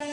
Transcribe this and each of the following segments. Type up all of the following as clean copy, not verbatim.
Hello,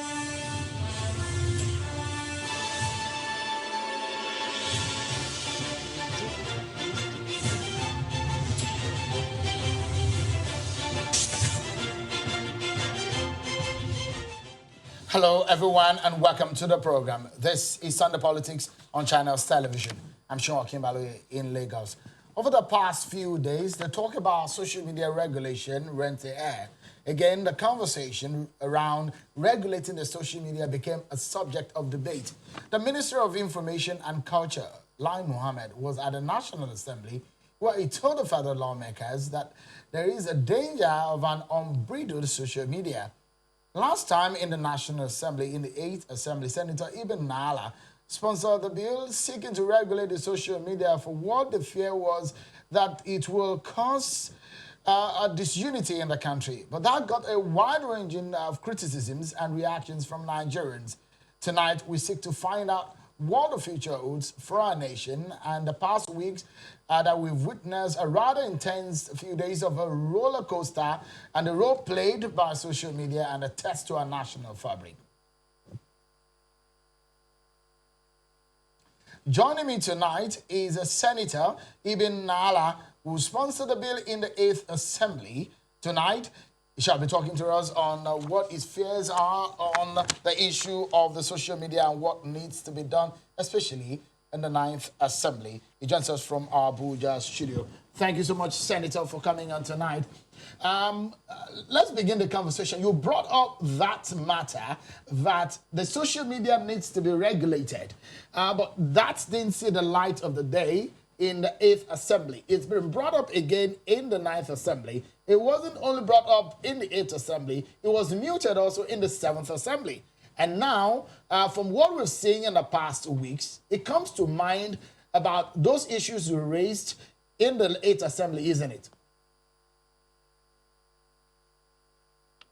everyone, and welcome to the program. This is Sunday Politics on Channels Television. I'm Sean Kimbalu in Lagos. Over the past few days, the talk about social media regulation rent the air. Again, the conversation around regulating the social media became a subject of debate. The Minister of Information and Culture, Lai Mohammed, was at the National Assembly where he told the federal lawmakers that there is a danger of an unbridled social media. Last time in the National Assembly, in the 8th Assembly, Senator Ibn Nala sponsored the bill seeking to regulate the social media for what the fear was that it will cause a disunity in the country. But that got a wide-ranging of criticisms and reactions from Nigerians. Tonight, we seek to find out what the future holds for our nation. And the past weeks that we've witnessed a rather intense few days of a roller coaster and the role played by social media and a test to our national fabric. Joining me tonight is a Senator Ibn Nala, who sponsored the bill in the 8th Assembly. Tonight, he shall be talking to us on what his fears are on the issue of the social media and what needs to be done, especially in the 9th Assembly. He joins us from our Abuja studio. Thank you so much, Senator, for coming on tonight. Let's begin the conversation. You brought up that matter that the social media needs to be regulated, but that didn't see the light of the day in the 8th Assembly. It's been brought up again in the 9th Assembly. It wasn't only brought up in the 8th Assembly, it was muted also in the 7th Assembly. And now, from what we're seeing in the past weeks, it comes to mind about those issues you raised in the 8th Assembly, isn't it?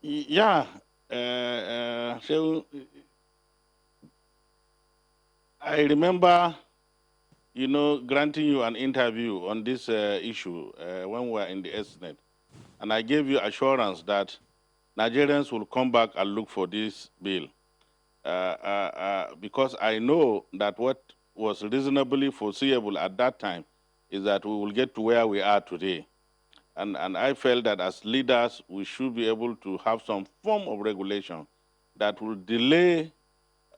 Yeah. So I remember, granting you an interview on this issue when we were in the Senate. And I gave you assurance that Nigerians will come back and look for this bill. Because I know that what was reasonably foreseeable at that time is that we will get to where we are today. And I felt that as leaders, we should be able to have some form of regulation that will delay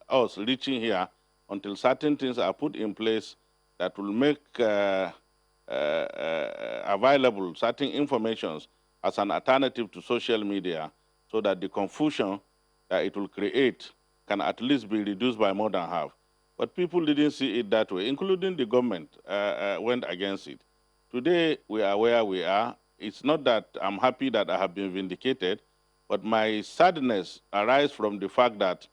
us reaching here until certain things are put in place that will make available certain informations as an alternative to social media, so that the confusion that it will create can at least be reduced by more than half. But people didn't see it that way, including the government went against it. Today, we are where we are. It's not that I'm happy that I have been vindicated, but my sadness arises from the fact that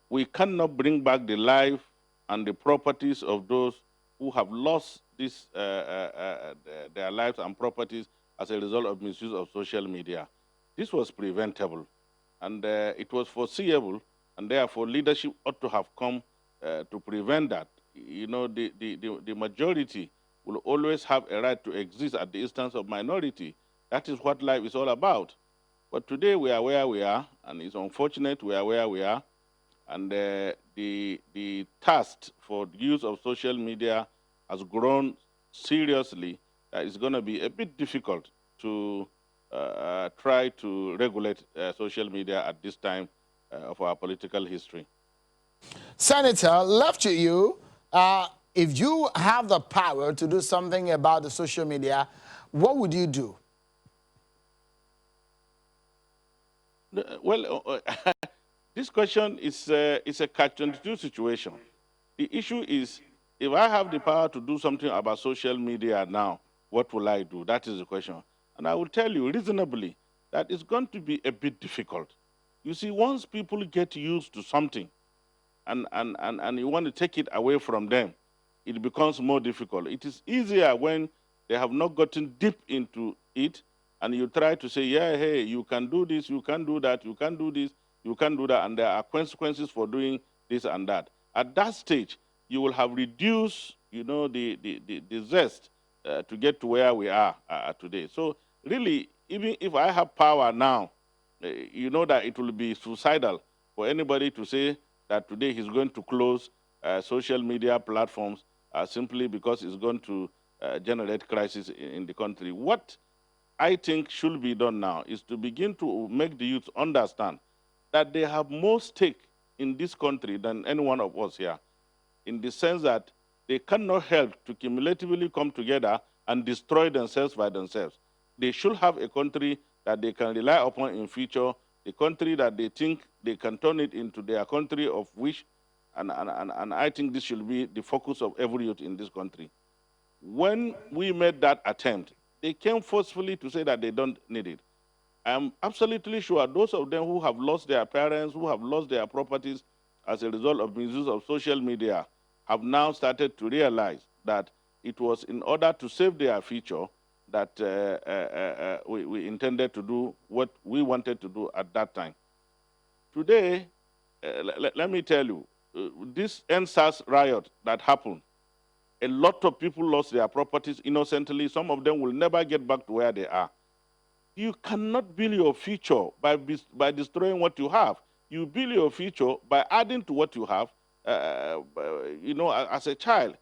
we cannot bring back the life and the properties of those who have lost this, their lives and properties as a result of misuse of social media. This was preventable, and it was foreseeable, and therefore leadership ought to have come to prevent that. You know, the majority will always have a right to exist at the instance of minority. That is what life is all about. But today we are where we are, and it's unfortunate we are where we are. And the task for the use of social media has grown seriously. It's going to be a bit difficult to try to regulate social media at this time of our political history. Senator, left to you, if you have the power to do something about the social media, what would you do? Well, this question is a catch-22 situation. The issue is, if I have the power to do something about social media now, what will I do? That is the question. And I will tell you reasonably that it's going to be a bit difficult. You see, once people get used to something and you want to take it away from them, it becomes more difficult. It is easier when they have not gotten deep into it and you try to say, yeah, hey, you can do this, you can do that, you can do this, you can do that, and there are consequences for doing this and that. At that stage, you will have reduced, the zest to get to where we are today. So really, even if I have power now, you know that it will be suicidal for anybody to say that today he's going to close social media platforms simply because it's going to generate crisis in the country. What I think should be done now is to begin to make the youth understand that they have more stake in this country than any one of us here, in the sense that they cannot help to cumulatively come together and destroy themselves by themselves. They should have a country that they can rely upon in future, a country that they think they can turn it into their country of wish, and I think this should be the focus of every youth in this country. When we made that attempt, they came forcefully to say that they don't need it. I'm absolutely sure those of them who have lost their parents, who have lost their properties as a result of misuse of social media, have now started to realize that it was in order to save their future that we intended to do what we wanted to do at that time. Today, let me tell you, this NSAS riot that happened, a lot of people lost their properties innocently. Some of them will never get back to where they are. You cannot build your future by destroying what you have. You build your future by adding to what you have, as a child.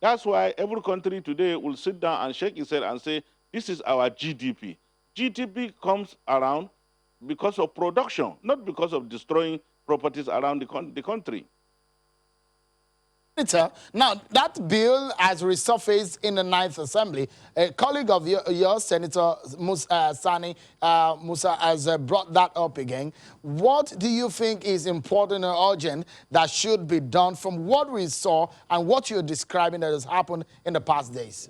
That's why every country today will sit down and shake its head and say, this is our GDP. GDP comes around because of production, not because of destroying properties around the country. Now, that bill has resurfaced in the Ninth Assembly. A colleague of yours, Senator Sani Musa, has brought that up again. What do you think is important and urgent that should be done from what we saw and what you're describing that has happened in the past days?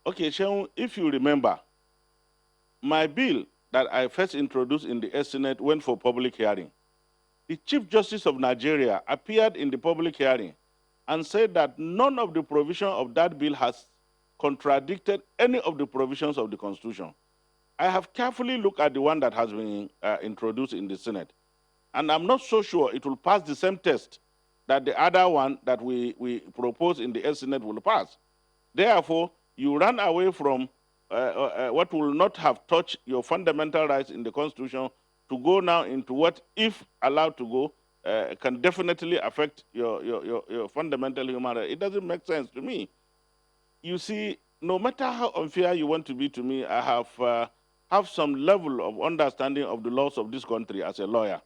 Okay, Sean, if you remember, my bill that I first introduced in the Senate went for public hearing. The Chief Justice of Nigeria appeared in the public hearing and said that none of the provisions of that bill has contradicted any of the provisions of the Constitution. I have carefully looked at the one that has been introduced in the Senate, and I'm not so sure it will pass the same test that the other one that we propose in the Senate will pass. Therefore, you run away from what will not have touched your fundamental rights in the Constitution to go now into what, if allowed to go, can definitely affect your fundamental human rights. It doesn't make sense to me. You see, no matter how unfair you want to be to me, I have some level of understanding of the laws of this country as a lawyer.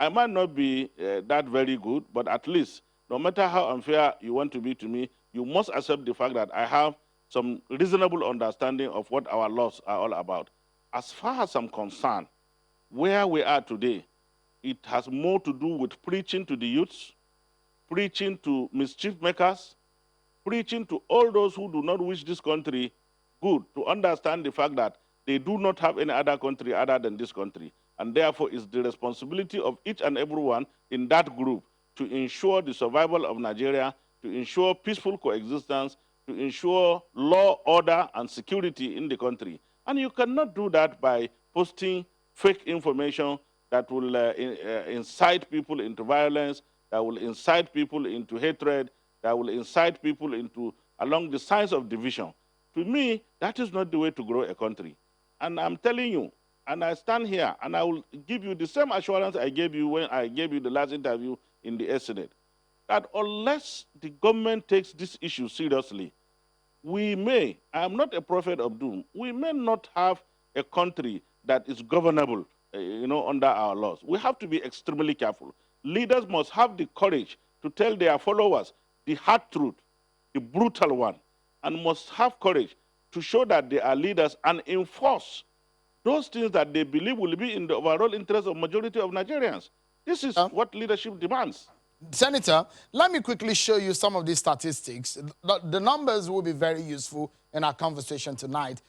I might not be that very good, but at least, no matter how unfair you want to be to me, you must accept the fact that I have some reasonable understanding of what our laws are all about. As far as I'm concerned, where we are today, it has more to do with preaching to the youths, preaching to mischief makers, preaching to all those who do not wish this country good, to understand the fact that they do not have any other country other than this country. And therefore, it's the responsibility of each and everyone in that group to ensure the survival of Nigeria, to ensure peaceful coexistence, to ensure law, order, and security in the country. And you cannot do that by posting fake information that will incite people into violence, that will incite people into hatred, that will incite people into along the lines of division. To me, that is not the way to grow a country. And I'm telling you, and I stand here, and I will give you the same assurance I gave you when I gave you the last interview in the Senate, that unless the government takes this issue seriously, we may, I am not a prophet of doom, we may not have a country that is governable, under our laws. We have to be extremely careful. Leaders must have the courage to tell their followers the hard truth, the brutal one, and must have courage to show that they are leaders and enforce those things that they believe will be in the overall interest of majority of Nigerians. This is what leadership demands. Senator, let me quickly show you some of these statistics. The numbers will be very useful in our conversation tonight.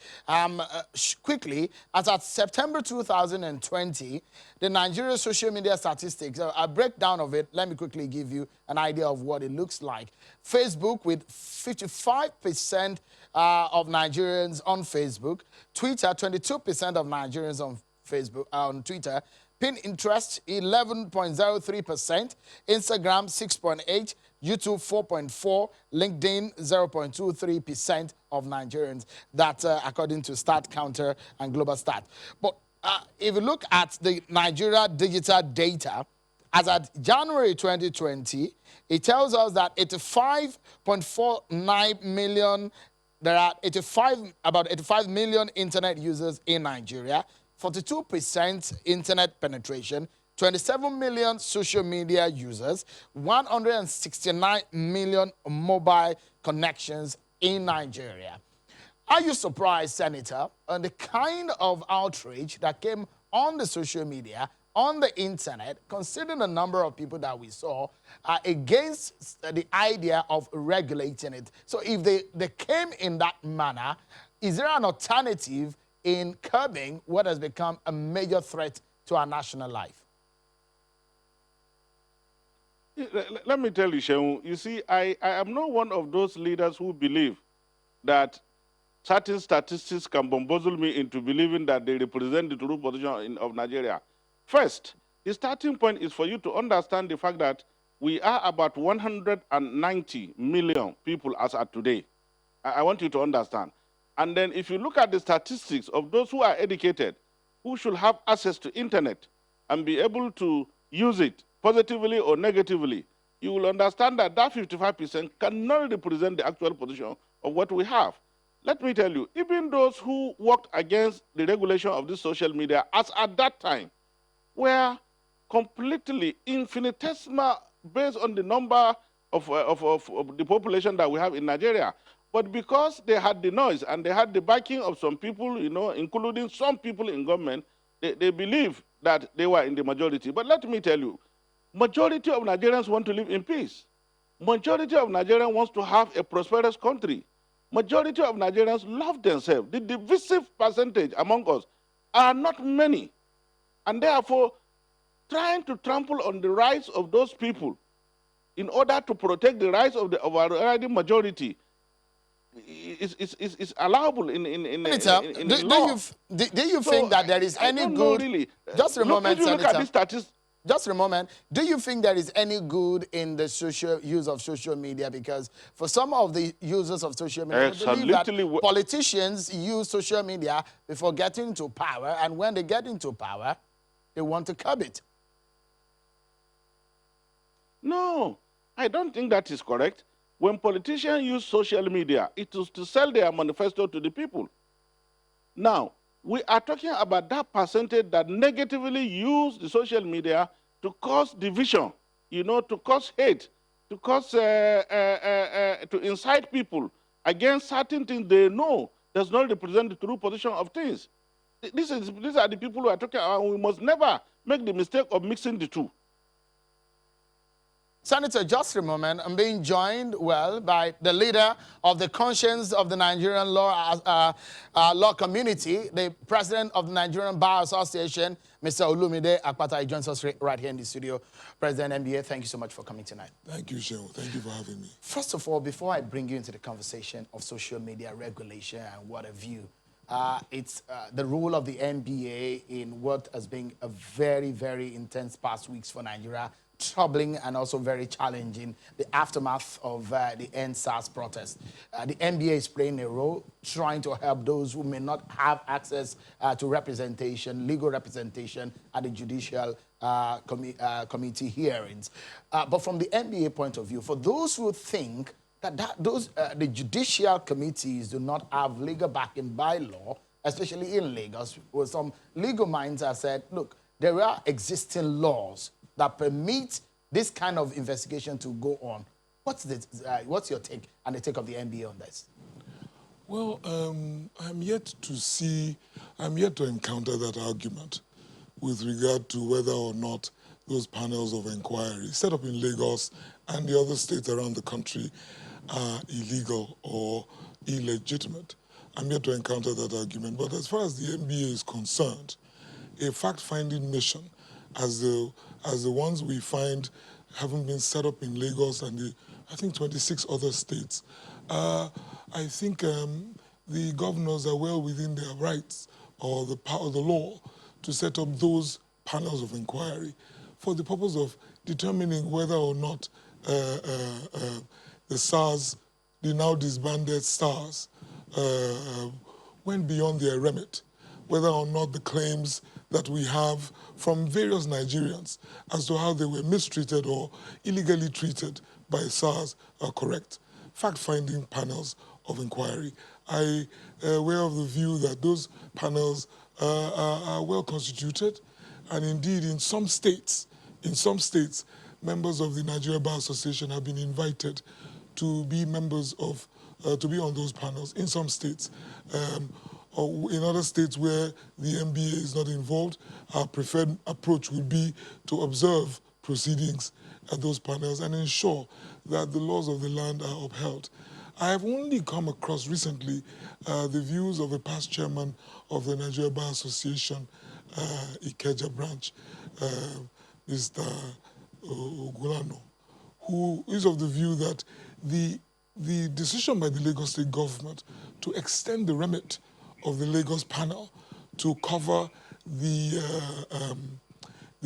Quickly, as at September 2020, the Nigeria social media statistics, a breakdown of it, let me quickly give you an idea of what it looks like. Facebook with 55% of Nigerians on Facebook. Twitter, 22% of Nigerians on Facebook, on Twitter. Pinterest, 11.03%, Instagram, 6.8%, YouTube, 4.4%, LinkedIn, 0.23% of Nigerians. That according to StatCounter and Global Stat. But if you look at the Nigeria digital data, as at January 2020, it tells us that 85.49 million, there are about 85 million internet users in Nigeria, 42% internet penetration, 27 million social media users, 169 million mobile connections in Nigeria. Are you surprised, Senator, on the kind of outrage that came on the social media, on the internet, considering the number of people that we saw against the idea of regulating it? So if they came in that manner, is there an alternative in curbing what has become a major threat to our national life? Let me tell you, Shehu, you see, I am not one of those leaders who believe that certain statistics can bamboozle me into believing that they represent the true position of Nigeria. First, the starting point is for you to understand the fact that we are about 190 million people as at today. I want you to understand. And then if you look at the statistics of those who are educated, who should have access to internet and be able to use it positively or negatively, you will understand that that 55% cannot represent the actual position of what we have. Let me tell you, even those who worked against the regulation of this social media, as at that time, were completely infinitesimal based on the number of the population that we have in Nigeria. But because they had the noise and they had the backing of some people, you know, including some people in government, they believe that they were in the majority. But let me tell you, majority of Nigerians want to live in peace. Majority of Nigerians wants to have a prosperous country. Majority of Nigerians love themselves. The divisive percentage among us are not many. And therefore, trying to trample on the rights of those people in order to protect the rights of our already majority is allowable in law. Do you think that there is any good... Really. Just a moment, if you look at the statistics, just a moment. Do you think there is any good in the use of social media? Because for some of the users of social media, they believe that politicians use social media before getting into power, and when they get into power, they want to curb it. No, I don't think that is correct. When politicians use social media, it is to sell their manifesto to the people. Now, we are talking about that percentage that negatively use the social media to cause division, you know, to cause hate, to cause, to incite people against certain things they know does not represent the true position of things. These are the people who are talking about, and we must never make the mistake of mixing the two. Senator, just a moment. I'm being joined, by the leader of the conscience of the Nigerian law community, the president of the Nigerian Bar Association, Mr. Olumide Akpata. He joins us right here in the studio. President NBA, thank you so much for coming tonight. Thank you, Shehu. Thank you for having me. First of all, before I bring you into the conversation of social media regulation and what have you, it's the role of the NBA in what has been a very, very intense past weeks for Nigeria, troubling and also very challenging, the aftermath of the EndSARS protest. The NBA is playing a role trying to help those who may not have access to representation, legal representation at the judicial committee hearings. But from the NBA point of view, for those who think that the judicial committees do not have legal backing by law, especially in Lagos, where some legal minds have said, look, there are existing laws that permit this kind of investigation to go on. What's your take and the take of the NBA on this? Well, I'm yet to encounter that argument with regard to whether or not those panels of inquiry set up in Lagos and the other states around the country are illegal or illegitimate. I'm yet to encounter that argument. But as far as the NBA is concerned, a fact-finding mission, as the ones we find haven't been set up in Lagos and I think 26 other states, I think the governors are well within their rights or the power of the law to set up those panels of inquiry for the purpose of determining whether or not the SARS, the now disbanded SARS, went beyond their remit, whether or not the claims that we have from various Nigerians as to how they were mistreated or illegally treated by SARS are correct. Fact-finding panels of inquiry. I aware of the view that those panels are well constituted, and indeed in some states, members of the Nigeria Bar Association have been invited to be members of, to be on those panels in some states. Or in other states where the NBA is not involved, our preferred approach would be to observe proceedings at those panels and ensure that the laws of the land are upheld. I have only come across recently the views of a past chairman of the Nigeria Bar Association, Ikeja branch, Mr. Ogulano, who is of the view that the decision by the Lagos State government to extend the remit of the Lagos panel to cover the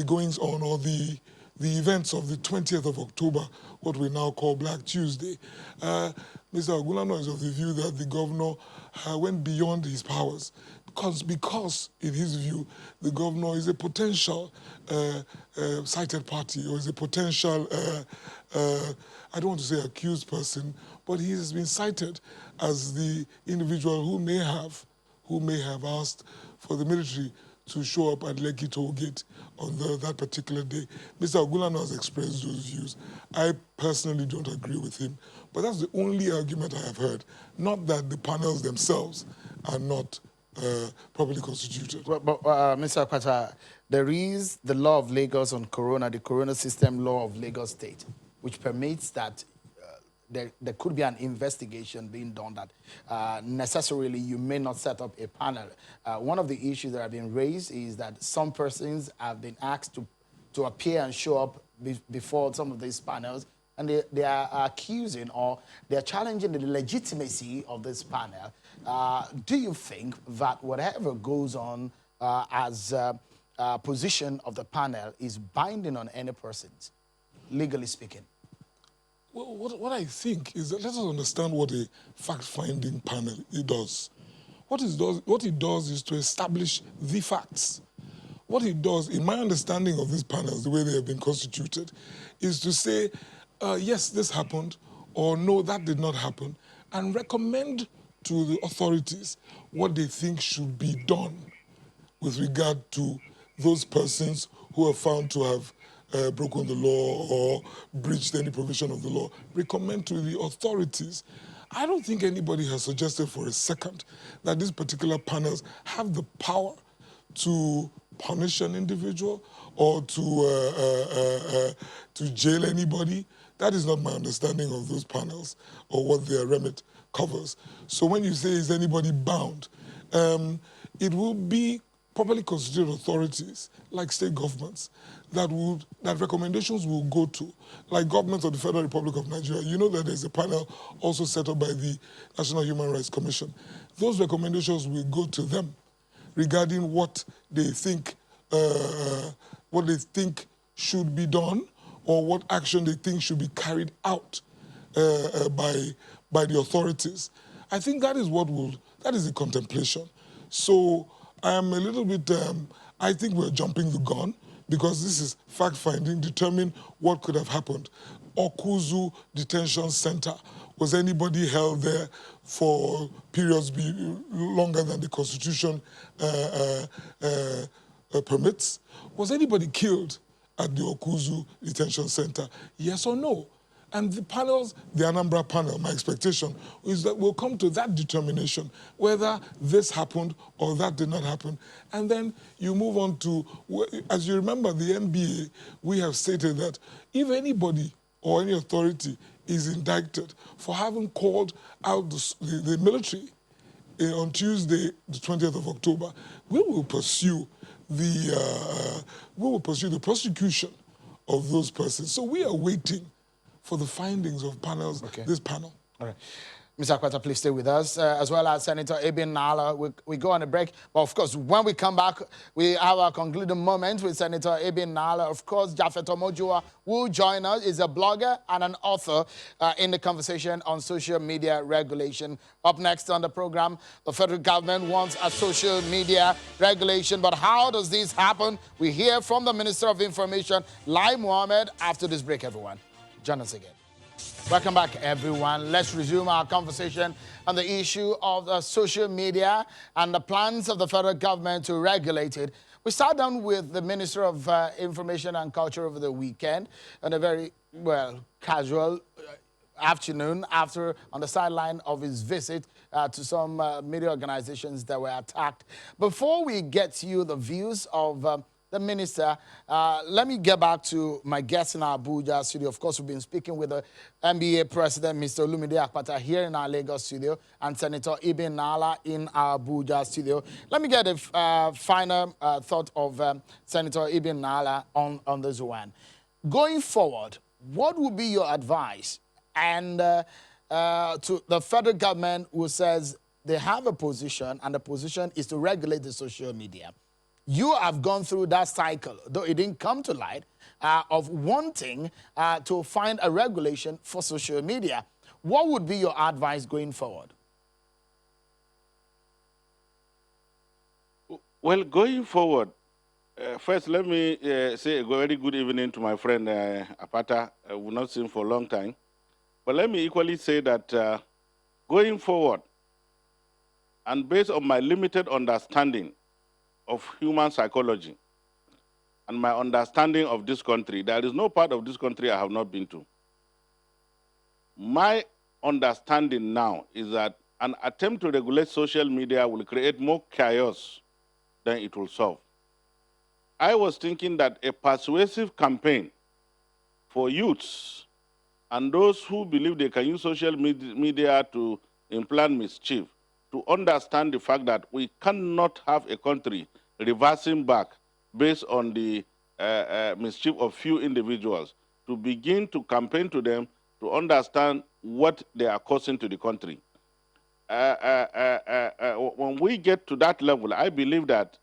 goings on or the events of the 20th of October, what we now call Black Tuesday. Mr. Ogulano is of the view that the governor went beyond his powers because, in his view, the governor is a potential cited party or is a potential, I don't want to say accused person, but he has been cited as the individual who may have asked for the military to show up at Lekki Toll Gate on that particular day. Mr. Ogulano has expressed those views. I personally don't agree with him, but that's the only argument I have heard, not that the panels themselves are not properly constituted. But Mr. Akwata, there is the law of Lagos on Corona, the Corona System Law of Lagos State, which permits that there could be an investigation being done that necessarily you may not set up a panel. One of the issues that have been raised is that some persons have been asked to appear and show up before some of these panels, and they are accusing or they're challenging the legitimacy of this panel. Do you think that whatever goes on as position of the panel is binding on any persons, legally speaking? Well, what I think is that let us understand what a fact-finding panel does. What it does is to establish the facts. What it does, in my understanding of these panels, the way they have been constituted, is to say, yes, this happened, or no, that did not happen, and recommend to the authorities what they think should be done with regard to those persons who are found to have broken the law or breached any provision of the law. Recommend to the authorities. I don't think anybody has suggested for a second that these particular panels have the power to punish an individual or to jail anybody. That is not my understanding of those panels or what their remit covers. So when you say, is anybody bound, it will be properly constituted authorities, like state governments, that recommendations will go to, like governments of the Federal Republic of Nigeria. You know that there's a panel also set up by the National Human Rights Commission. Those recommendations will go to them regarding what they think should be done or what action they think should be carried out by the authorities. I think that is that is the contemplation. So I'm a little bit, I think we're jumping the gun because this is fact-finding, determine what could have happened. Okuzu Detention Center, was anybody held there for periods longer than the Constitution permits? Was anybody killed at the Okuzu Detention Center? Yes or no? And the panels, the Anambra panel, my expectation is that we'll come to that determination, whether this happened or that did not happen. And then you move on to, as you remember, the NBA, we have stated that if anybody or any authority is indicted for having called out the military on Tuesday, the 20th of October, we will pursue the prosecution of those persons. So we are waiting for the findings of panels, this panel. All right. Mr. Akwata, please stay with us, as well as Senator Ibn Nala. We go on a break. But of course, when we come back, we have a concluding moment with Senator Ibn Nala. Of course, Japhet Omojuwa will join us. He's a blogger and an author in the conversation on social media regulation. Up next on the program, the federal government wants a social media regulation. But how does this happen? We hear from the Minister of Information, Lai Mohammed, after this break, everyone. Join us again. Welcome back, everyone. Let's resume our conversation on the issue of social media and the plans of the federal government to regulate it. We sat down with the Minister of Information and Culture over the weekend on a very, well, casual afternoon after on the sideline of his visit to some media organizations that were attacked. Before we get to you the views of the minister, let me get back to my guest in our Abuja studio. Of course, we've been speaking with the NBA president, Mr. Olumide Akpata, here in our Lagos studio, and Senator Ibn Nala in our Abuja studio. Let me get a final thought of Senator Ibn Nala on this one. Going forward, what would be your advice and to the federal government who says they have a position, and the position is to regulate the social media? You have gone through that cycle, though it didn't come to light, of wanting to find a regulation for social media. What would be your advice going forward? Well, going forward, first let me say a very good evening to my friend Apata. We've not seen for a long time. But let me equally say that going forward, and based on my limited understanding of human psychology and my understanding of this country, there is no part of this country I have not been to. My understanding now is that an attempt to regulate social media will create more chaos than it will solve. I was thinking that a persuasive campaign for youths and those who believe they can use social media to implant mischief, to understand the fact that we cannot have a country reversing back based on the mischief of few individuals, to begin to campaign to them to understand what they are causing to the country. When we get to that level, I believe that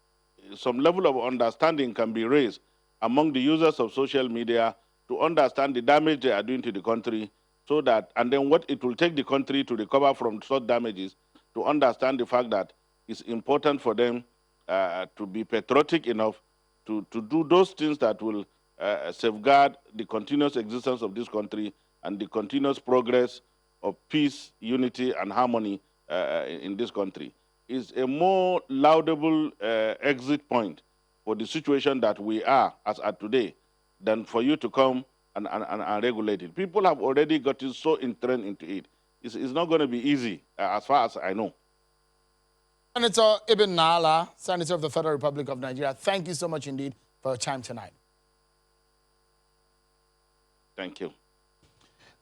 some level of understanding can be raised among the users of social media to understand the damage they are doing to the country, so that, and then what it will take the country to recover from such damages, to understand the fact that it's important for them to be patriotic enough to do those things that will safeguard the continuous existence of this country and the continuous progress of peace, unity, and harmony in this country. It's a more laudable exit point for the situation that we are as at today than for you to come and regulate it. People have already gotten so entrenched into it. It's not going to be easy, as far as I know. Senator Ibn Nala, Senator of the Federal Republic of Nigeria, thank you so much indeed for your time tonight. Thank you.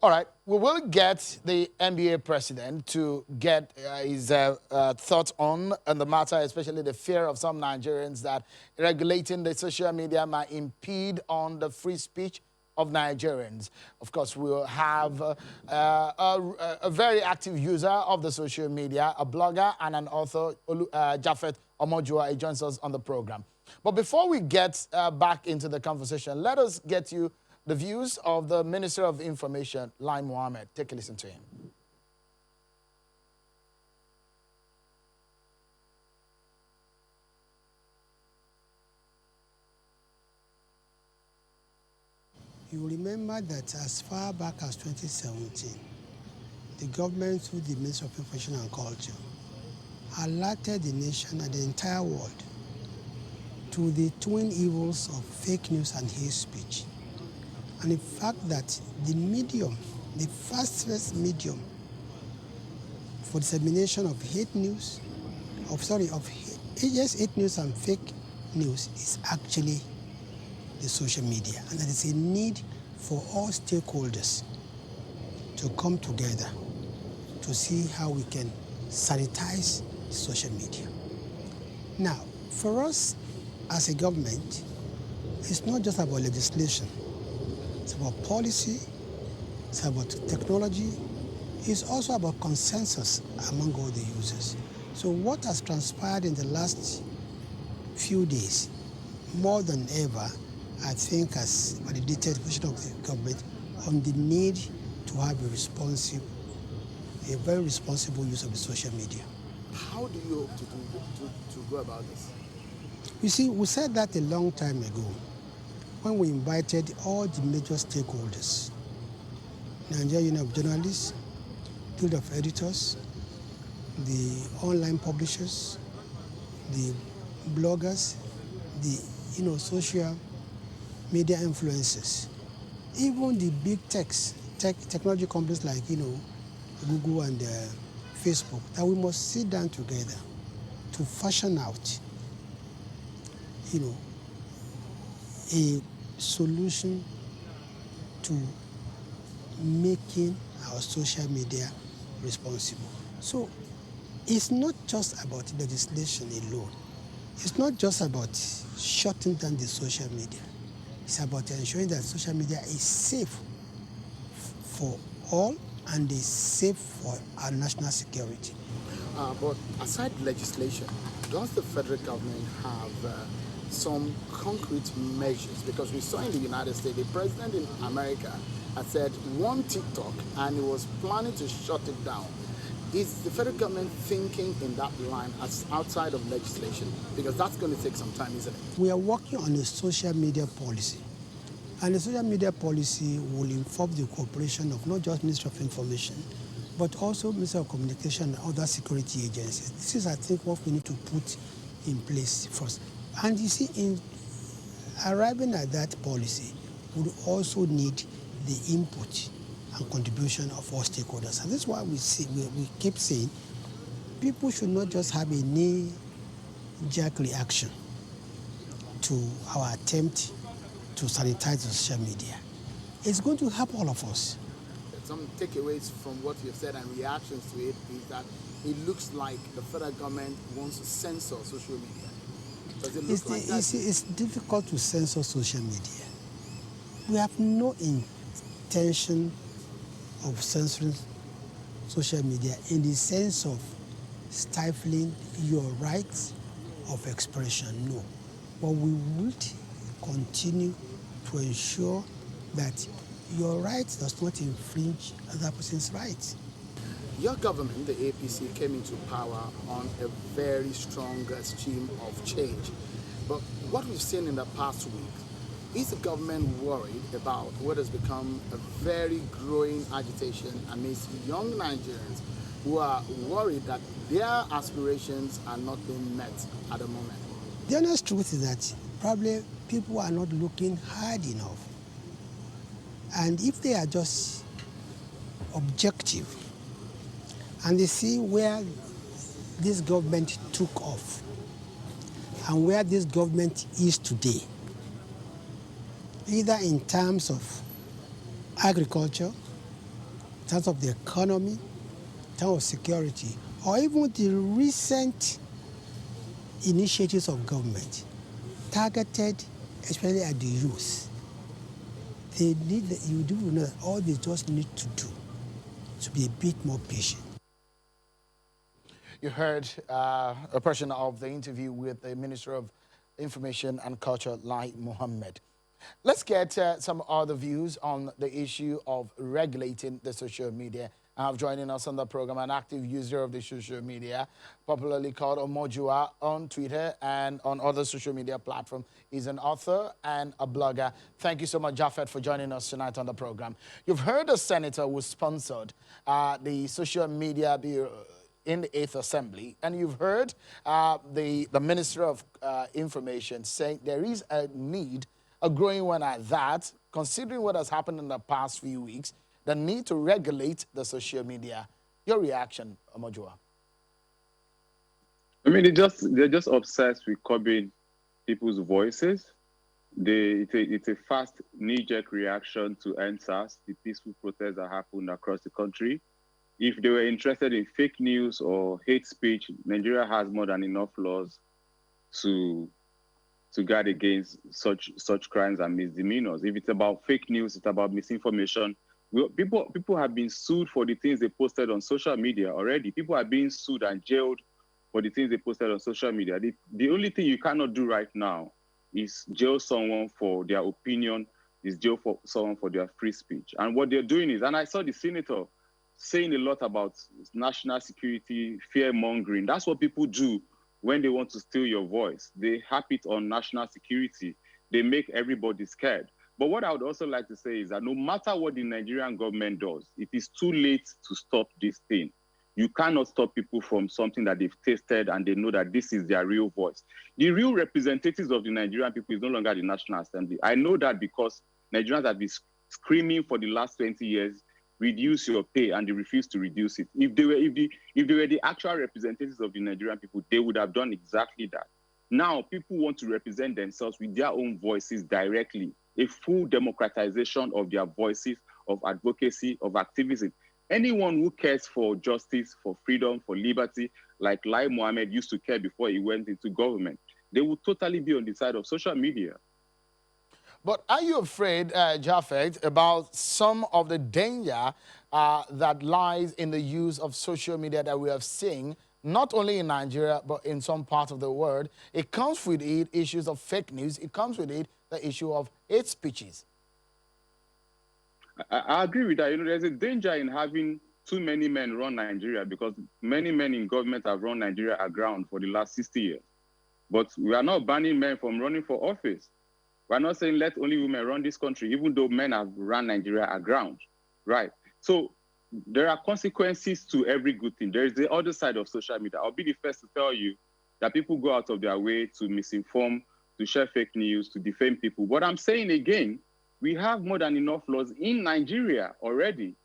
All right, we will get the NBA president to get his thoughts on the matter, especially the fear of some Nigerians that regulating the social media might impede on the free speech of Nigerians. Of course, we'll have a very active user of the social media, a blogger and an author, Japhet Omojuwa. He joins us on the program. But before we get back into the conversation, let us get you the views of the Minister of Information, Lai Mohammed. Take a listen to him. You remember that as far back as 2017, the government through the Ministry of Information and Culture alerted the nation and the entire world to the twin evils of fake news and hate speech. And the fact that the medium, the fastest medium for dissemination of hate news, hate news and fake news is actually the social media. And there is a need for all stakeholders to come together to see how we can sanitize social media. Now, for us as a government, it's not just about legislation. It's about policy, it's about technology, It's also about consensus among all the users. So what has transpired in the last few days, more than ever, I think has validated the position of the government on the need to have a very responsible use of the social media. How do you hope to go about this? You see, we said that a long time ago when we invited all the major stakeholders, Nigerian Union of Journalists, Guild of Editors, the online publishers, the bloggers, the social media influencers, even the big technology companies like Google and Facebook, that we must sit down together to fashion out a solution to making our social media responsible. So it's not just about legislation alone. It's not just about shutting down the social media. It's about ensuring that social media is safe for all and is safe for our national security. But aside legislation, does the federal government have some concrete measures? Because we saw in the United States, the president in America had said one TikTok and he was planning to shut it down. Is the federal government thinking in that line as outside of legislation? Because that's going to take some time, isn't it? We are working on a social media policy. And the social media policy will involve the cooperation of not just Ministry of Information, but also Ministry of Communication and other security agencies. This is, I think, what we need to put in place first. And you see, in arriving at that policy, we would also need the input and contribution of all stakeholders. And this is why we keep saying people should not just have a knee-jerk reaction to our attempt to sanitize the social media. It's going to help all of us. Some takeaways from what you've said and reactions to it is that it looks like the federal government wants to censor social media. Does it look like that? It's difficult to censor social media. We have no intention of censoring social media in the sense of stifling your rights of expression, no. But we would continue to ensure that your rights does not infringe other person's rights. Your government, the APC, came into power on a very strong stream of change. But what we've seen in the past week, is the government worried about what has become a very growing agitation amidst young Nigerians who are worried that their aspirations are not being met at the moment? The honest truth is that probably people are not looking hard enough. And if they are just objective and they see where this government took off and where this government is today, either in terms of agriculture, in terms of the economy, in terms of security, or even the recent initiatives of government targeted especially at the youth, they need, you do know that all they just need to do to be a bit more patient. You heard a portion of the interview with the Minister of Information and Culture, Lai Mohammed. Let's get some other views on the issue of regulating the social media. I have joining us on the program an active user of the social media, popularly called Omojua on Twitter and on other social media platforms. He's an author and a blogger. Thank you so much, Japheth, for joining us tonight on the program. You've heard a senator who sponsored the social media bureau in the 8th Assembly, and you've heard the Minister of Information saying there is a need, a growing one at that, considering what has happened in the past few weeks, the need to regulate the social media. Your reaction, Omojua? I mean, they're just obsessed with curbing people's voices. It's a fast knee-jerk reaction to EndSARS, the peaceful protests that happened across the country. If they were interested in fake news or hate speech, Nigeria has more than enough laws to guard against such crimes and misdemeanors. If it's about fake news, it's about misinformation, People have been sued for the things they posted on social media already. People are being sued and jailed for the things they posted on social media. The only thing you cannot do right now is jail someone for their opinion, is jail for someone for their free speech. And what they're doing is, and I saw the senator saying a lot about national security, fear mongering. That's what people do when they want to steal your voice. They hap it on national security. They make everybody scared. But what I would also like to say is that no matter what the Nigerian government does, it is too late to stop this thing. You cannot stop people from something that they've tasted and they know that this is their real voice. The real representatives of the Nigerian people is no longer the National Assembly. I know that because Nigerians have been screaming for the last 20 years, reduce your pay, and they refuse to reduce it. If they were the actual representatives of the Nigerian people, they would have done exactly that. Now, people want to represent themselves with their own voices directly, a full democratization of their voices, of advocacy, of activism. Anyone who cares for justice, for freedom, for liberty, like Lai Mohammed used to care before he went into government, they would totally be on the side of social media. But are you afraid, Japhet, about some of the danger that lies in the use of social media that we have seen, not only in Nigeria, but in some parts of the world? It comes with it issues of fake news. It comes with it the issue of hate speeches. I agree with that. You know, there's a danger in having too many men run Nigeria, because many men in government have run Nigeria aground for the last 60 years. But we are not banning men from running for office. We're not saying let only women run this country, even though men have run Nigeria aground, right? So there are consequences to every good thing. There is the other side of social media. I'll be the first to tell you that people go out of their way to misinform, to share fake news, to defame people. But I'm saying again, we have more than enough laws in Nigeria already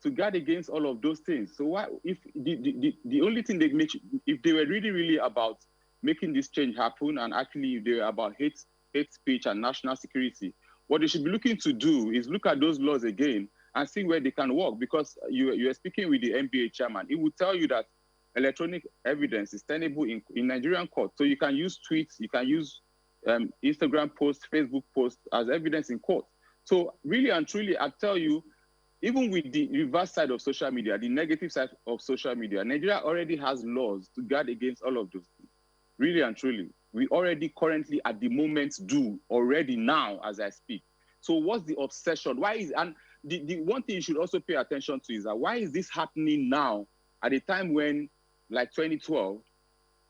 to guard against all of those things. So why, if the only thing they make, if they were really about making this change happen, and actually if they were about hate speech and national security, what they should be looking to do is look at those laws again and see where they can work. Because you are speaking with the NBA chairman, he will tell you that electronic evidence is tenable in Nigerian court. So you can use tweets, you can use Instagram posts, Facebook posts as evidence in court. So really and truly, I tell you, even with the reverse side of social media, the negative side of social media, Nigeria already has laws to guard against all of those things. Really and truly, we already currently at the moment do already now as I speak. So what's the obsession? Why is, and the one thing you should also pay attention to is that why is this happening now at a time when, like 2012,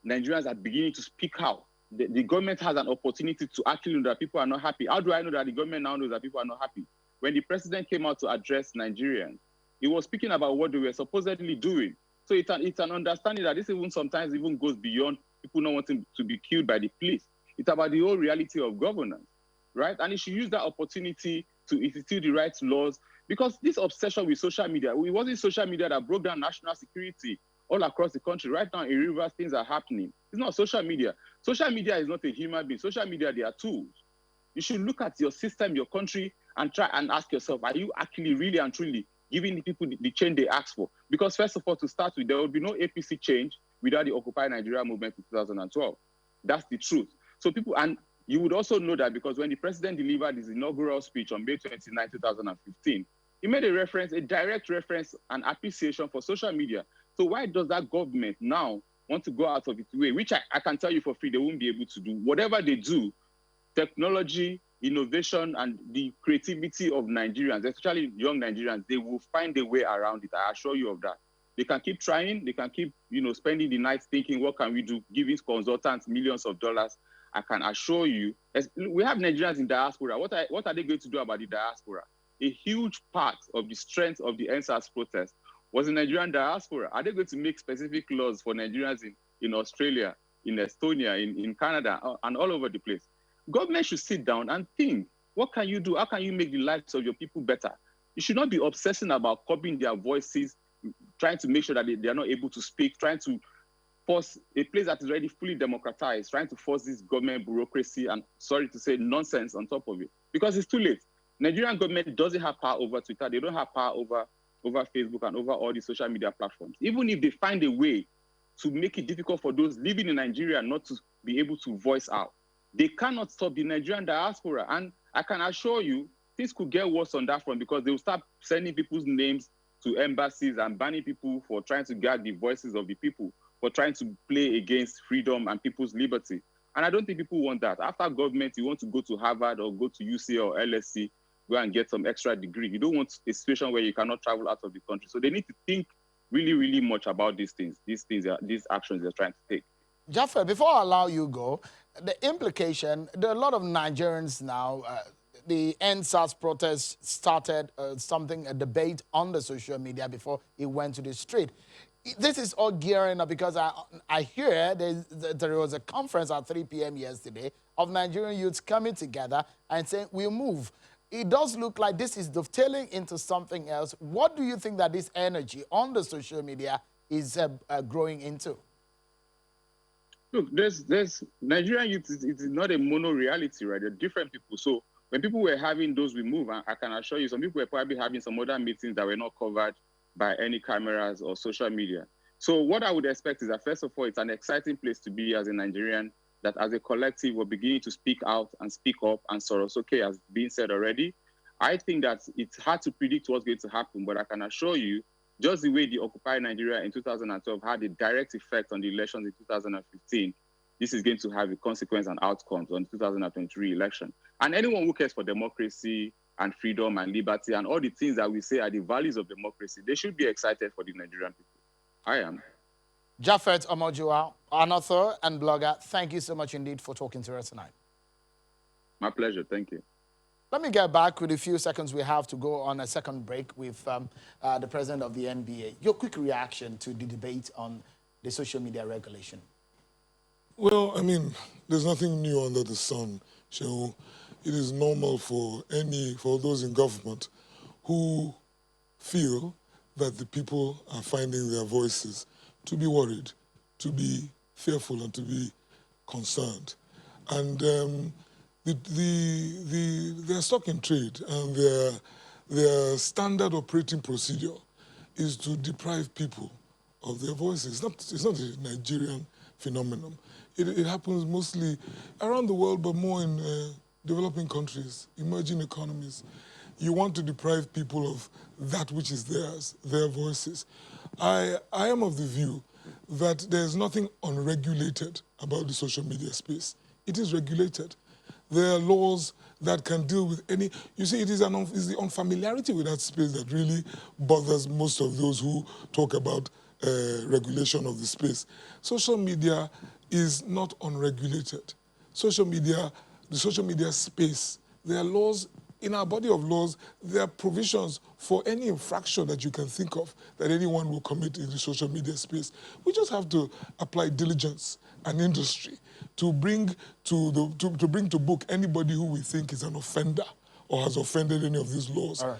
Nigerians are beginning to speak out? The government has an opportunity to actually know that people are not happy. How do I know that the government now knows that people are not happy? When the president came out to address Nigerians, he was speaking about what they were supposedly doing. So it's an understanding that this even sometimes even goes beyond people not wanting to be killed by the police. It's about the whole reality of governance, right? And he should use that opportunity to institute the right laws, because this obsession with social media, it wasn't social media that broke down national security all across the country. Right now in Rivers, things are happening. It's not social media. Social media is not a human being. Social media, they are tools. You should look at your system, your country, and try and ask yourself, are you actually really and truly giving the people the change they ask for? Because first of all, to start with, there will be no APC change without the Occupy Nigeria movement in 2012. That's the truth. So people, and you would also know that because when the president delivered his inaugural speech on May 29, 2015, he made a reference, a direct reference and appreciation for social media. So why does that government now want to go out of its way, which I can tell you for free, they won't be able to do. Whatever they do, technology, innovation, and the creativity of Nigerians, especially young Nigerians, they will find a way around it. I assure you of that. They can keep trying. They can keep, spending the night thinking, what can we do? Giving consultants millions of dollars. I can assure you, we have Nigerians in diaspora. What are they going to do about the diaspora? A huge part of the strength of the NSAS protest was in Nigerian diaspora. Are they going to make specific laws for Nigerians in Australia, in Estonia, in Canada, and all over the place? Government should sit down and think, what can you do? How can you make the lives of your people better? You should not be obsessing about copying their voices, trying to make sure that they are not able to speak, trying to force a place that is already fully democratized, trying to force this government bureaucracy and, sorry to say, nonsense on top of it. Because it's too late. Nigerian government doesn't have power over Twitter. They don't have power over Facebook and over all the social media platforms. Even if they find a way to make it difficult for those living in Nigeria not to be able to voice out, they cannot stop the Nigerian diaspora. And I can assure you, things could get worse on that front because they will start sending people's names to embassies and banning people for trying to guard the voices of the people, for trying to play against freedom and people's liberty. And I don't think people want that. After government, you want to go to Harvard or go to UCL or LSE, go and get some extra degree. You don't want a situation where you cannot travel out of the country. So they need to think really, really much about these actions they're trying to take. Jaffer, before I allow you go, the implication, there are a lot of Nigerians now, the NSAS protest started a debate on the social media before it went to the street. This is all gearing up because I hear there was a conference at 3 p.m. yesterday of Nigerian youths coming together and saying, we'll move. It does look like this is dovetailing into something else. What do you think that this energy on the social media is growing into? Look, there's Nigerian youth it's not a mono reality, right? They're different people. So when people were having those we move, I can assure you, some people were probably having some other meetings that were not covered by any cameras or social media. So what I would expect is that, first of all, it's an exciting place to be as a Nigerian, that as a collective, we're beginning to speak out and speak up, and Sorosoke has been said already. I think that it's hard to predict what's going to happen, but I can assure you, just the way the Occupy Nigeria in 2012 had a direct effect on the elections in 2015, this is going to have a consequence and outcomes on the 2023 election. And anyone who cares for democracy and freedom and liberty and all the things that we say are the values of democracy, they should be excited for the Nigerian people. I am. Japhet Omojuwa, an author and blogger, thank you so much indeed for talking to us tonight. My pleasure. Thank you. Let me get back with a few seconds we have to go on a second break with the president of the NBA. Your quick reaction to the debate on the social media regulation. Well, I mean, there's nothing new under the sun, Shehu. It is normal for those in government who feel that the people are finding their voices to be worried, to be fearful, and to be concerned. And they're stuck in trade, and their standard operating procedure is to deprive people of their voices. It's not a Nigerian phenomenon. It happens mostly around the world, but more in developing countries, emerging economies. You want to deprive people of that which is theirs, their voices. I am of the view that there's nothing unregulated about the social media space. It is regulated. There are laws that can deal with any... You see, it's the unfamiliarity with that space that really bothers most of those who talk about regulation of the space. Social media is not unregulated. The social media space, there are laws, in our body of laws, there are provisions for any infraction that you can think of that anyone will commit in the social media space. We just have to apply diligence and industry to bring to book anybody who we think is an offender or has offended any of these laws. All right.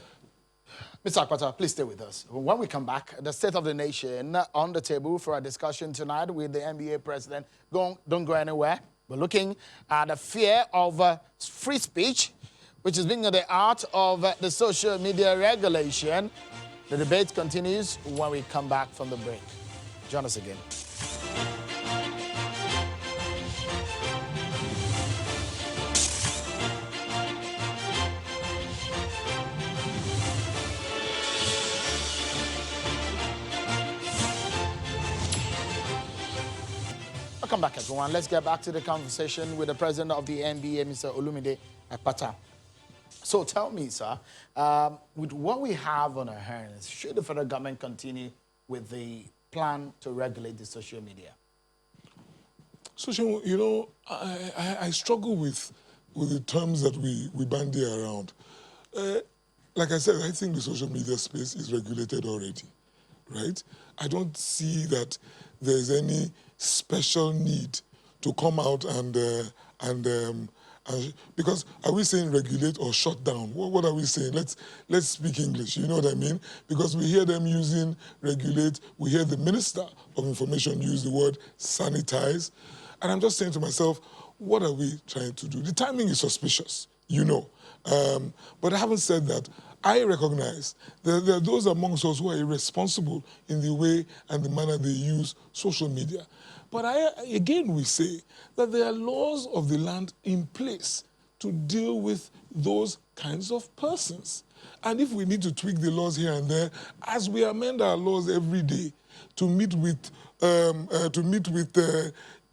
Mr. Akpata, please stay with us. When we come back, the state of the nation on the table for a discussion tonight with the NBA president. Don't go anywhere. We're looking at the fear of free speech, which is being at the heart of the social media regulation. The debate continues when we come back from the break. Join us again. Welcome back, everyone. Let's get back to the conversation with the president of the NBA, Mr. Olumide Akpata. So tell me, sir, with what we have on our hands, should the federal government continue with the plan to regulate the social media? Social, you know, I struggle with the terms that we bandy around. Like I said, I think the social media space is regulated already, right? I don't see that there's any special need to come out and because are we saying regulate or shut down? What are we saying? Let's speak English. You know what I mean? Because we hear them using regulate. We hear the Minister of Information use the word sanitize, and I'm just saying to myself, what are we trying to do? The timing is suspicious, you know. But having said that, I recognize that there are those amongst us who are irresponsible in the way and the manner they use social media. But again, we say that there are laws of the land in place to deal with those kinds of persons. And if we need to tweak the laws here and there, as we amend our laws every day to meet with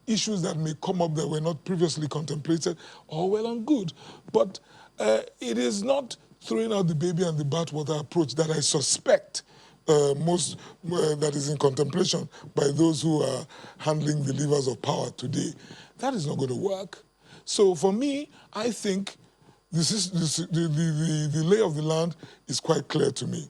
issues that may come up that were not previously contemplated, all well and good. But it is not throwing out the baby and the bathwater approach that I suspect most that is in contemplation by those who are handling the levers of power today. That is not going to work. So for me, I think the lay of the land is quite clear to me.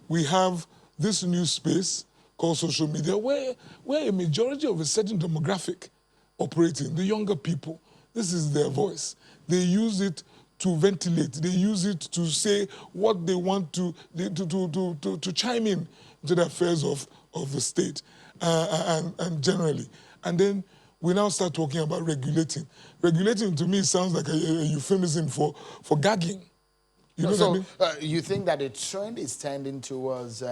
We have this new space called social media where a majority of a certain demographic operating, the younger people, this is their voice. They use it to ventilate. They use it to say what they want to chime in to the affairs of the state and generally. And then we now start talking about regulating. Regulating to me sounds like a euphemism for gagging. You know what I mean? You think that the trend is tending towards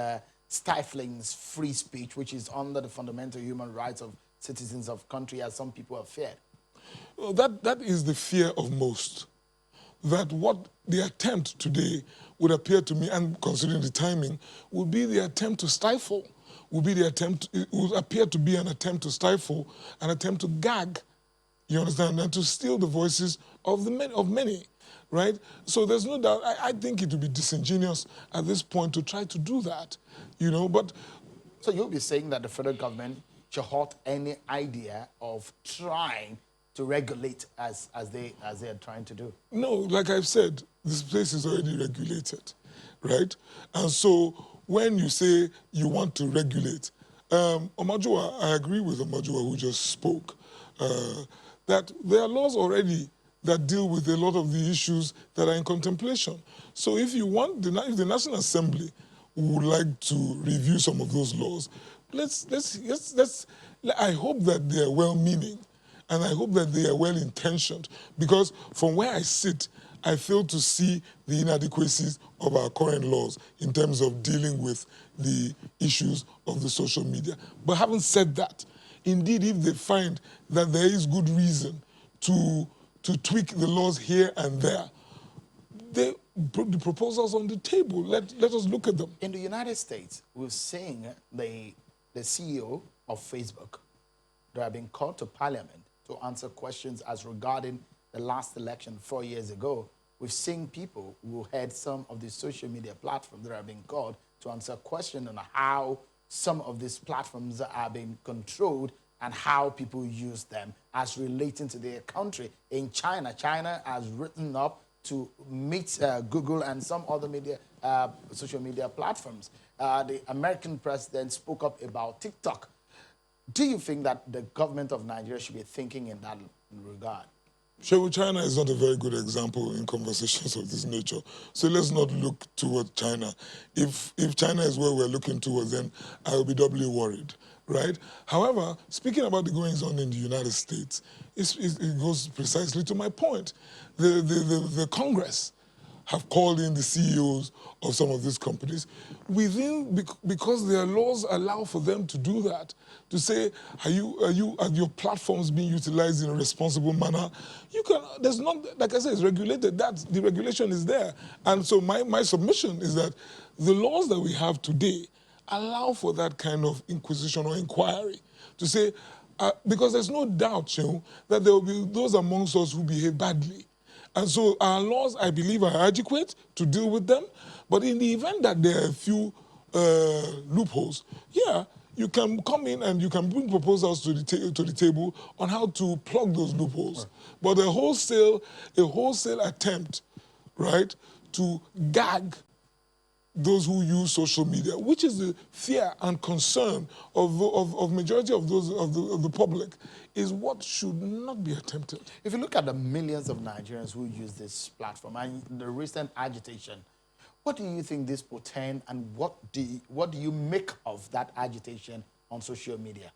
stifling free speech, which is under the fundamental human rights of citizens of country, as some people have feared? Well, that is the fear of most. That what the attempt today would appear to me, and considering the timing, would be the attempt to stifle, it would appear to be an attempt to stifle, an attempt to gag, you understand, and to steal the voices of many, right? So there's no doubt, I think it would be disingenuous at this point to try to do that, you know, but... So you'll be saying that the federal government should halt any idea of trying to regulate as they are trying to do? No, like I've said, this place is already regulated, right? And so when you say you want to regulate, Omajua, I agree with Omajua who just spoke, that there are laws already that deal with a lot of the issues that are in contemplation. So if you want, if the National Assembly would like to review some of those laws, I hope that they are well-meaning, and I hope that they are well-intentioned, because from where I sit, I fail to see the inadequacies of our current laws in terms of dealing with the issues of the social media. But having said that, indeed, if they find that there is good reason to tweak the laws here and there, they put the proposals on the table. Let us look at them. In the United States, we're seeing the CEO of Facebook, they are being called to Parliament to answer questions as regarding the last election 4 years ago. We've seen people who had some of the social media platforms that are being called to answer questions on how some of these platforms are being controlled and how people use them as relating to their country. In China, China has written up to meet Google and some other social media platforms. The American president spoke up about TikTok. Do you think that the government of Nigeria should be thinking in that regard? Sure, China is not a very good example in conversations of this nature. So let's not look toward China. If China is where we're looking towards, then I will be doubly worried, right? However, speaking about the goings on in the United States, it goes precisely to my point. The Congress have called in the CEOs of some of these companies because their laws allow for them to do that, to say, are your platforms being utilized in a responsible manner? There's not, like I said, it's regulated. The regulation is there. And so my submission is that the laws that we have today allow for that kind of inquisition or inquiry, to say, because there's no doubt, that there will be those amongst us who behave badly. And so our laws, I believe, are adequate to deal with them. But in the event that there are a few loopholes, yeah, you can come in and you can bring proposals to the table on how to plug those loopholes. Right. But a wholesale attempt, right, to gag those who use social media, which is the fear and concern of majority of those of the public, is what should not be attempted. If you look at the millions of Nigerians who use this platform and the recent agitation, what do you think this portends, and what do you make of that agitation on social media?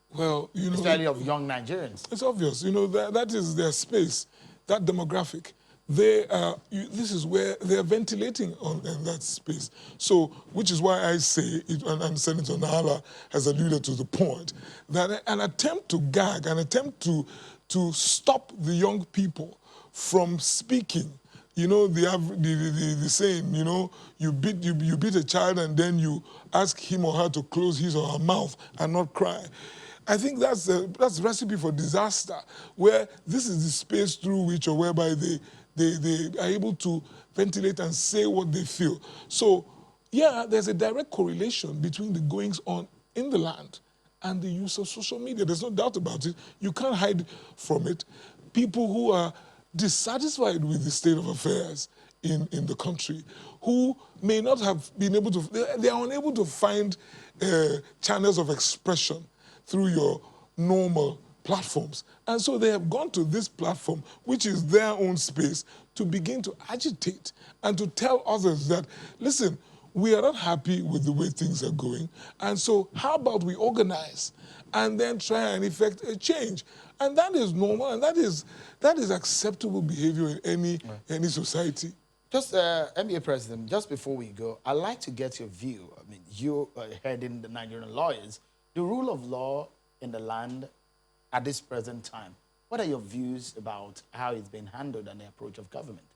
Well, especially of young Nigerians. It's obvious, that is their space, that demographic. This is where they are ventilating in that space. So, which is why I say, and Senator Nahala has alluded to the point, that an attempt to gag, an attempt to stop the young people from speaking. You know, the saying, you know, you beat a child and then you ask him or her to close his or her mouth and not cry. I think that's a recipe for disaster, where this is the space through which or whereby they are able to ventilate and say what they feel. So, yeah, there's a direct correlation between the goings on in the land and the use of social media. There's no doubt about it. You can't hide from it. People who are dissatisfied with the state of affairs in the country, who may not have been able to, they are unable to find channels of expression through your normal platforms. And so they have gone to this platform, which is their own space, to begin to agitate and to tell others that, listen, we are not happy with the way things are going, and so how about we organize and then try and effect a change? And that is normal, and that is acceptable behavior in any society. Just, NBA President, just before we go, I'd like to get your view. I mean, you heading the Nigerian lawyers, the rule of law in the land at this present time. What are your views about how it's been handled and the approach of government?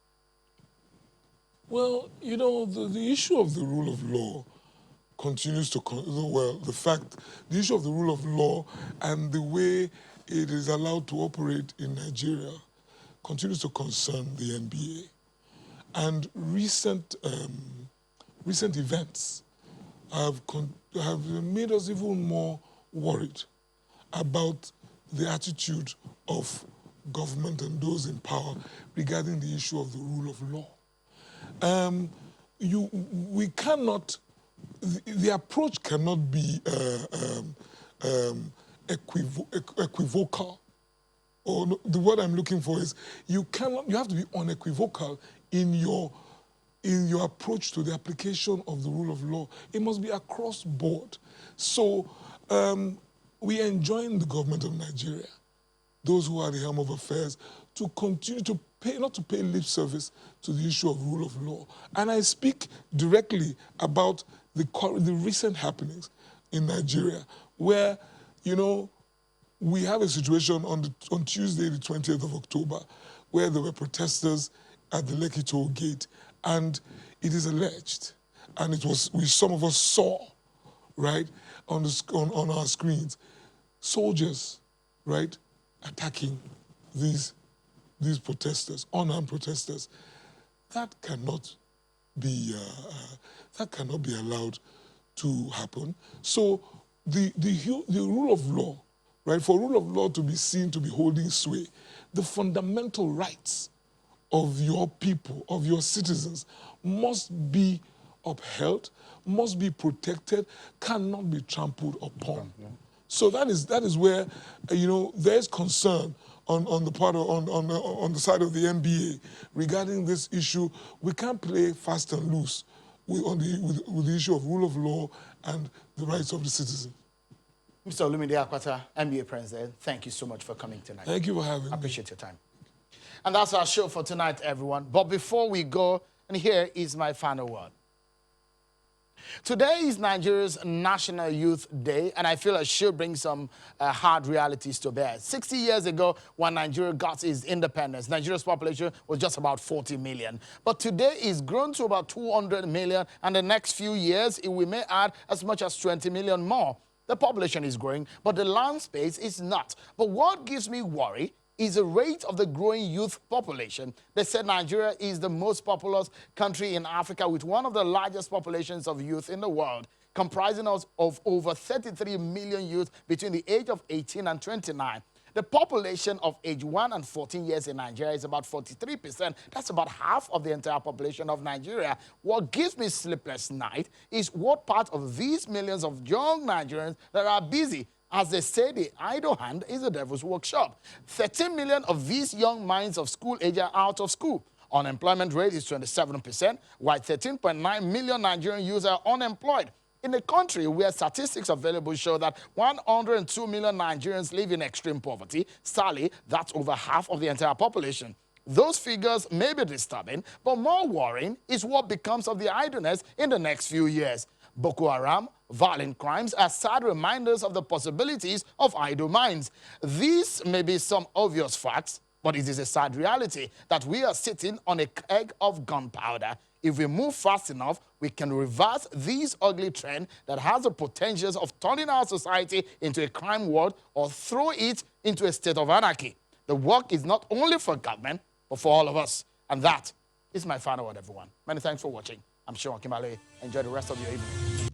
Well, you know, the issue of the rule of law continues to, the issue of the rule of law and the way it is allowed to operate in Nigeria continues to concern the NBA. And recent events have made us even more worried about the attitude of government and those in power regarding the issue of the rule of law. We cannot, the approach cannot be equivocal. Or the word I'm looking for is you have to be unequivocal in your approach to the application of the rule of law. It must be across board. So we enjoin the government of Nigeria, those who are at the helm of affairs, to continue to not to pay lip service to the issue of rule of law. And I speak directly about the recent happenings in Nigeria, where, you know, we have a situation on Tuesday, the 20th of October, where there were protesters at the Lekki Toll Gate, and it is alleged, and it was some of us saw, right, on our screens, soldiers, right, attacking these protesters, unarmed protesters. That cannot be allowed to happen. So the rule of law, right, for rule of law to be seen to be holding sway, the fundamental rights of your people, of your citizens, must be upheld, must be protected, cannot be trampled upon. So that is where, you know, there's concern on the part of, on the side of the NBA regarding this issue. We can't play fast and loose with the issue of rule of law and the rights of the citizen. Mr. Olumide Akwata, NBA President, thank you so much for coming tonight. Thank you for having me. I appreciate your time. And that's our show for tonight, everyone. But before we go, and here is my final word. Today is Nigeria's National Youth Day, and I feel I should bring some hard realities to bear. 60 years ago, when Nigeria got its independence, Nigeria's population was just about 40 million. But today it's grown to about 200 million, and the next few years, we may add as much as 20 million more. The population is growing, but the land space is not. But what gives me worry is the rate of the growing youth population. They said Nigeria is the most populous country in Africa with one of the largest populations of youth in the world, comprising of over 33 million youth between the age of 18 and 29. The population of age 1 and 14 years in Nigeria is about 43%. That's about half of the entire population of Nigeria. What gives me sleepless night is what part of these millions of young Nigerians that are busy. As they say, the idle hand is the devil's workshop. 13 million of these young minds of school age are out of school. Unemployment rate is 27%, while 13.9 million Nigerian youths are unemployed. In a country where statistics available show that 102 million Nigerians live in extreme poverty, sadly, that's over half of the entire population. Those figures may be disturbing, but more worrying is what becomes of the idleness in the next few years. Boko Haram, violent crimes are sad reminders of the possibilities of idle minds. These may be some obvious facts, but But it is a sad reality that we are sitting on a keg of gunpowder. If we move fast enough, we can reverse this ugly trend that has the potentials of turning our society into a crime world or throw it into a state of anarchy. The work is not only for government, but for all of us. And that is my final word, everyone. Many thanks for watching. I'm Sean Kimbale. Enjoy the rest of your evening.